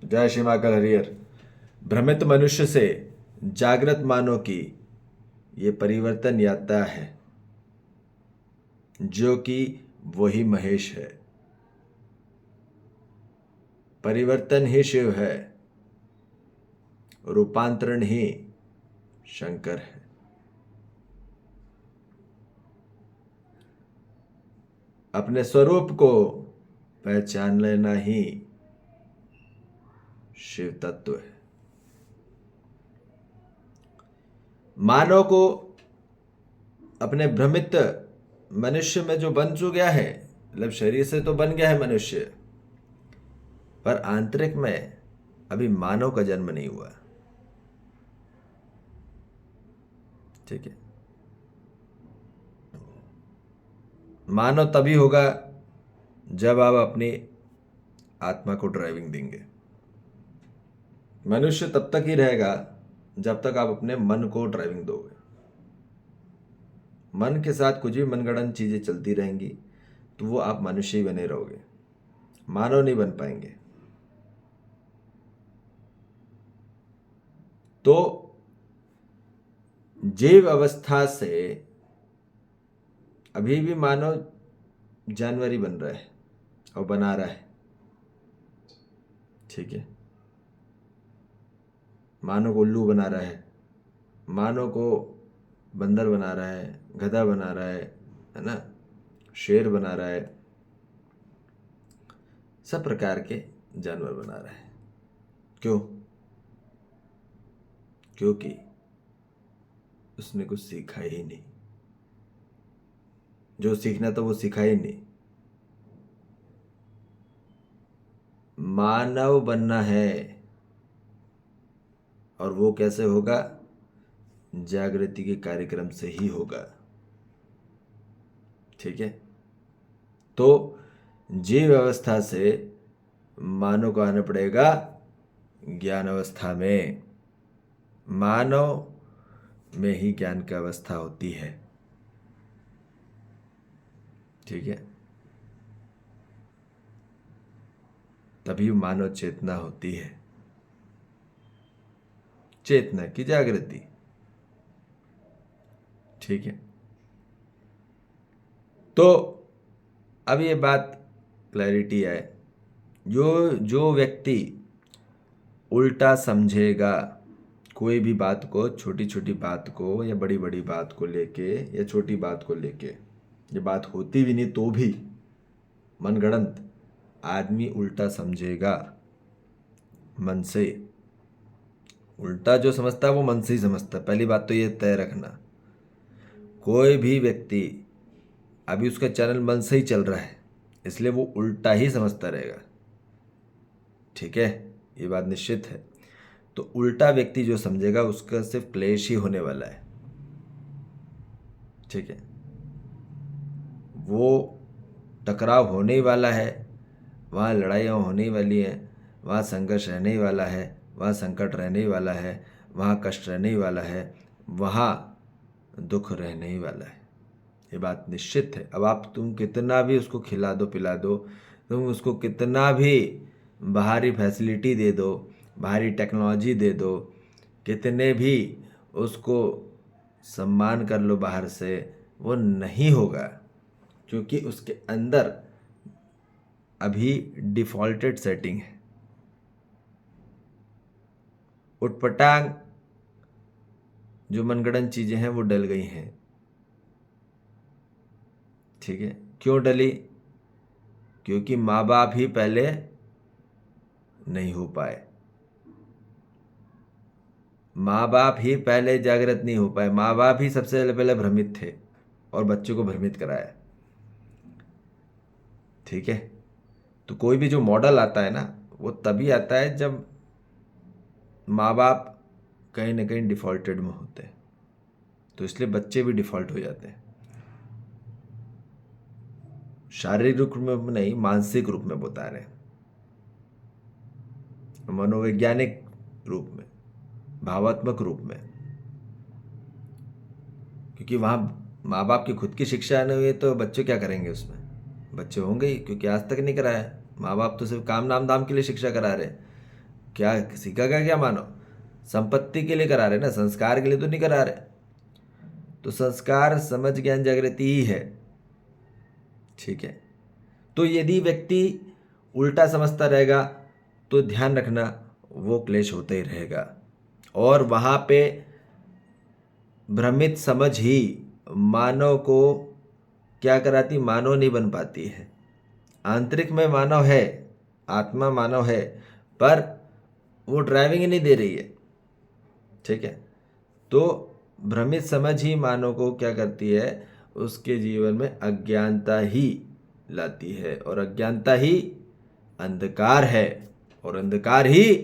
जय श्री महाकाल हरिहर। भ्रमित मनुष्य से जागृत मानव की ये परिवर्तन यात्रा है, जो कि वही महेश है। परिवर्तन ही शिव है, रूपांतरण ही शंकर है। अपने स्वरूप को पहचान लेना ही शिव तत्व है। मानव को अपने भ्रमित मनुष्य में जो बन चुका गया है, मतलब शरीर से तो बन गया है मनुष्य, पर आंतरिक में अभी मानव का जन्म नहीं हुआ। ठीक है, मानव तभी होगा जब आप अपनी आत्मा को ड्राइविंग देंगे। मनुष्य तब तक ही रहेगा जब तक आप अपने मन को ड्राइविंग दोगे। मन के साथ कुछ भी मनगढ़ंत चीजें चलती रहेंगी तो वो आप मनुष्य ही बने रहोगे, मानव नहीं बन पाएंगे। तो जीव अवस्था से अभी भी मानव जानवर ही बन रहा है और बना रहा है। ठीक है, मानव को उल्लू बना रहा है, मानव को बंदर बना रहा है, गधा बना रहा है ना, शेर बना रहा है, सब प्रकार के जानवर बना रहा है। क्यों? क्योंकि उसने कुछ सीखा ही नहीं। जो सीखना था वो सीखा ही नहीं। मानव बनना है, और वो कैसे होगा? जागृति के कार्यक्रम से ही होगा। ठीक है, तो जीव अवस्था से मानव को आना पड़ेगा ज्ञान अवस्था में। मानव में ही ज्ञान की अवस्था होती है। ठीक है, तभी मानव चेतना होती है, चेतना की जागृति। ठीक है, तो अब ये बात क्लैरिटी है। जो व्यक्ति उल्टा समझेगा कोई भी बात को, छोटी छोटी बात को या बड़ी बड़ी बात को लेके, या छोटी बात को लेके, ये बात होती भी नहीं तो भी मनगढ़ंत आदमी उल्टा समझेगा मन से। उल्टा जो समझता है वो मन से ही समझता है। पहली बात तो ये तय रखना, कोई भी व्यक्ति अभी उसका चैनल मन से ही चल रहा है, इसलिए वो उल्टा ही समझता रहेगा। ठीक है, ये बात निश्चित है। तो उल्टा व्यक्ति जो समझेगा उसका सिर्फ क्लेश ही होने वाला है। ठीक है, वो टकराव होने ही वाला है, वहाँ लड़ाइयाँ होने ही वाली हैं, वहाँ संघर्ष रहने ही वाला है, वहाँ संकट रहने ही वाला है, वहाँ कष्ट रहने ही वाला है, वहाँ दुख रहने ही वाला है। ये बात निश्चित है। अब तुम कितना भी उसको खिला दो पिला दो, तुम उसको कितना भी बाहरी फैसिलिटी दे दो, बाहरी टेक्नोलॉजी दे दो, कितने भी उसको सम्मान कर लो बाहर से, वो नहीं होगा, क्योंकि उसके अंदर अभी डिफॉल्टेड सेटिंग है। उटपटांग जो मनगढ़ंत चीजें हैं वो डल गई हैं। ठीक है, क्यों डली? क्योंकि माँ बाप ही पहले नहीं हो पाए, माँ बाप ही पहले जागृत नहीं हो पाए, माँ बाप ही सबसे पहले भ्रमित थे और बच्चों को भ्रमित कराया। ठीक है, तो कोई भी जो मॉडल आता है ना, वो तभी आता है जब माँ बाप कहीं ना कहीं डिफॉल्टेड में होते हैं। तो इसलिए बच्चे भी डिफॉल्ट हो जाते हैं, शारीरिक रूप में नहीं, मानसिक रूप में बता रहे हैं, मनोवैज्ञानिक रूप में, भावात्मक रूप में। क्योंकि वहाँ माँ बाप की खुद की शिक्षा नहीं हुई तो बच्चे क्या करेंगे उसमें? बच्चे होंगे ही, क्योंकि आज तक नहीं कराया। माँ बाप तो सिर्फ काम नाम दाम के लिए शिक्षा करा रहे हैं। क्या सीखेगा क्या मानव? संपत्ति के लिए करा रहे ना, संस्कार के लिए तो नहीं करा रहे। तो संस्कार समझ ज्ञान जागृति ही है। ठीक है, तो यदि व्यक्ति उल्टा समझता रहेगा तो ध्यान रखना वो क्लेश होता ही रहेगा। और वहाँ पे भ्रमित समझ ही मानव को क्या कराती? मानव नहीं बन पाती है। आंतरिक में मानव है, आत्मा मानव है, पर वो ड्राइविंग ही नहीं दे रही है। ठीक है, तो भ्रमित समझ ही मानव को क्या करती है? उसके जीवन में अज्ञानता ही लाती है, और अज्ञानता ही अंधकार है, और अंधकार ही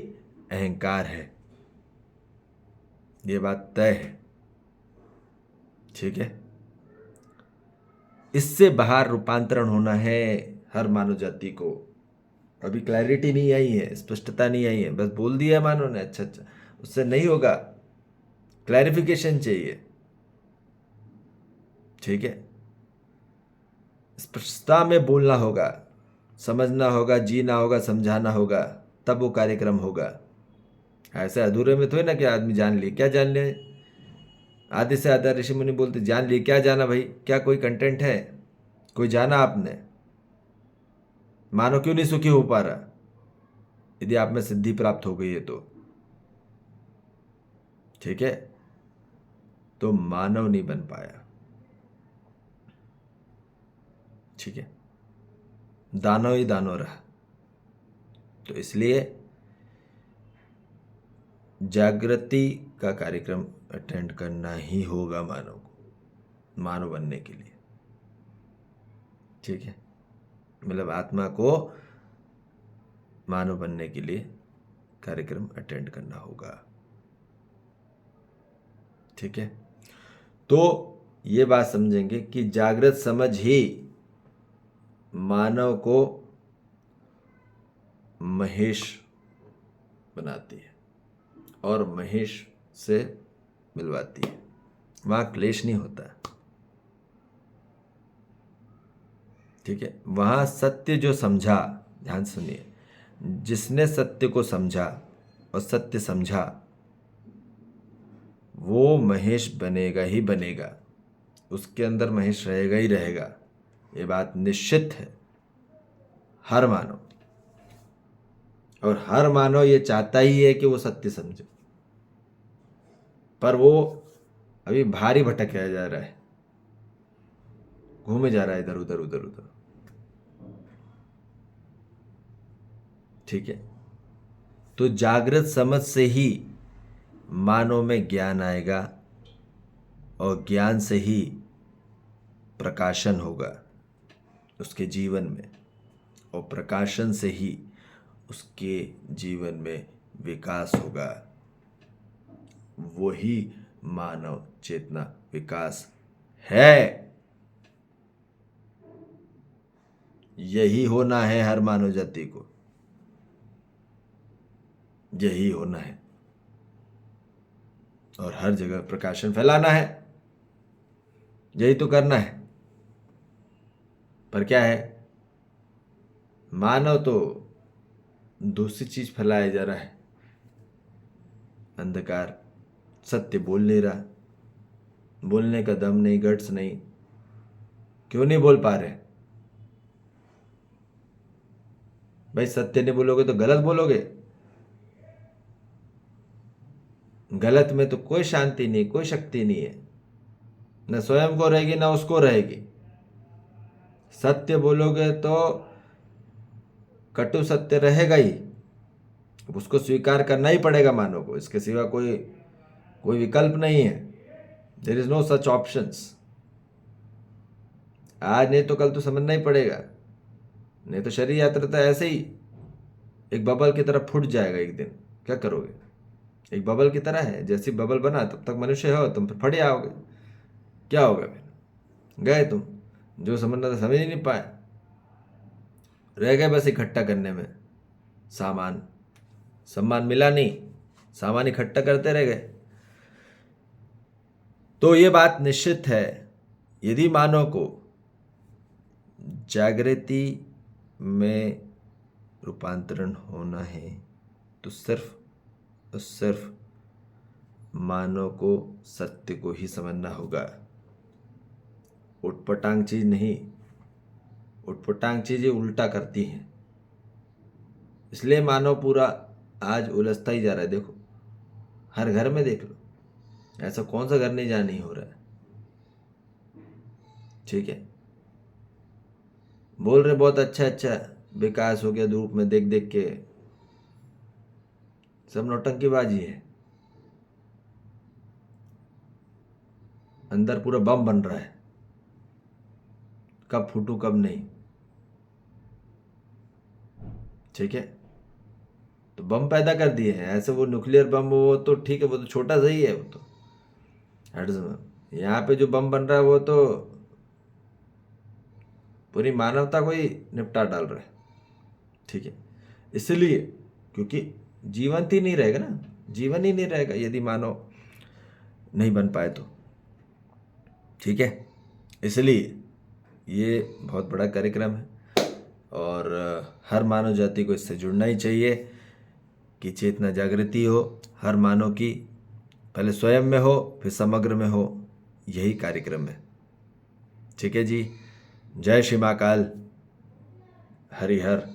अहंकार है। ये बात तय है। ठीक है, इससे बाहर रूपांतरण होना है हर मानव जाति को। अभी क्लैरिटी नहीं आई है, स्पष्टता नहीं आई है, बस बोल दिया मानव ने, अच्छा अच्छा, उससे नहीं होगा, क्लैरिफिकेशन चाहिए। ठीक है, स्पष्टता में बोलना होगा, समझना होगा, जीना होगा, समझाना होगा, तब वो कार्यक्रम होगा। ऐसे अधूरे में थोड़ी ना कि आदमी जान ले, क्या जान ले? आधे से आधा ऋषि मुनि बोलते जान लिए, क्या जाना भाई? क्या कोई कंटेंट है? कोई जाना आपने? मानो क्यों नहीं सुखी हो पा रहा? यदि आप में सिद्धि प्राप्त हो गई है तो। ठीक है, तो मानव नहीं बन पाया। ठीक है, दानव ही दानव रहा। तो इसलिए जागृति का कार्यक्रम अटेंड करना ही होगा मानव को, मानव बनने के लिए। ठीक है, मतलब आत्मा को मानव बनने के लिए कार्यक्रम अटेंड करना होगा। ठीक है, तो ये बात समझेंगे कि जागृत समझ ही मानव को महेश बनाती है और महेश से मिलवाती है। वहाँ क्लेश नहीं होता। ठीक है, वहाँ सत्य जो समझा, ध्यान सुनिए, जिसने सत्य को समझा और सत्य समझा वो महेश बनेगा ही बनेगा, उसके अंदर महेश रहेगा ही रहेगा। ये बात निश्चित है हर मानव, और हर मानव ये चाहता ही है कि वो सत्य समझे, पर वो अभी भारी भटकाया जा रहा है, घूमे जा रहा है इधर उधर उधर उधर। ठीक है, तो जागृत समझ से ही मानव में ज्ञान आएगा, और ज्ञान से ही प्रकाशन होगा उसके जीवन में, और प्रकाशन से ही उसके जीवन में विकास होगा। वही मानव चेतना विकास है। यही होना है हर मानव जाति को, यही होना है, और हर जगह प्रकाशन फैलाना है, यही तो करना है। पर क्या है, मानव तो दूसरी चीज फैलाया जा रहा है, अंधकार। सत्य बोल नहीं रहा, बोलने का दम नहीं, गट्स नहीं। क्यों नहीं बोल पा रहे भाई? सत्य नहीं बोलोगे तो गलत बोलोगे। गलत में तो कोई शांति नहीं, कोई शक्ति नहीं है, न स्वयं को रहेगी ना उसको रहेगी। सत्य बोलोगे तो कटु सत्य रहेगा ही, उसको स्वीकार करना ही पड़ेगा मानव को, इसके सिवा कोई कोई विकल्प नहीं है। There is no such options. आज नहीं तो कल तो समझना ही पड़ेगा, नहीं तो शरीर यात्रा तो ऐसे ही एक बबल की तरह फूट जाएगा एक दिन। क्या करोगे? एक बबल की तरह है, जैसी बबल बना तब तक मनुष्य हो, तुम फिर फट जाओगे। क्या होगा फिर? गए तुम, जो समझना था समझ ही नहीं पाए, रह गए बस इकट्ठा करने में सामान। सम्मान मिला नहीं, सामान इकट्ठा करते रह गए। तो ये बात निश्चित है, यदि मानव को जागृति में रूपांतरण होना है तो सिर्फ और सिर्फ मानव को सत्य को ही समझना होगा। उटपटांग चीज नहीं, उटपटांग चीजें उल्टा करती हैं, इसलिए मानव पूरा आज उलझता ही जा रहा है। देखो हर घर में देख लो, ऐसा कौन सा घर नहीं जहाँ नहीं हो रहा है। ठीक है, बोल रहे बहुत अच्छा अच्छा विकास हो गया, धूप में देख देख के, सब नौटंकीबाजी है। अंदर पूरा बम बन रहा है, कब फूटू कब नहीं। ठीक है, तो बम पैदा कर दिए हैं ऐसे, वो न्यूक्लियर बम वो तो ठीक है, वो तो छोटा सही है, वो तो हट समय। यहाँ पे जो बम बन रहा है वो तो पूरी मानवता को ही निपटा डाल रहा है। ठीक है, इसलिए क्योंकि जीवंत ही नहीं रहेगा ना, जीवन ही नहीं रहेगा यदि मानव नहीं बन पाए तो। ठीक है, इसलिए ये बहुत बड़ा कार्यक्रम है और हर मानव जाति को इससे जुड़ना ही चाहिए कि चेतना जागृति हो हर मानव की, पहले स्वयं में हो फिर समग्र में हो, यही कार्यक्रम है। ठीक है जी, जय श्री महाकाल, हरिहर।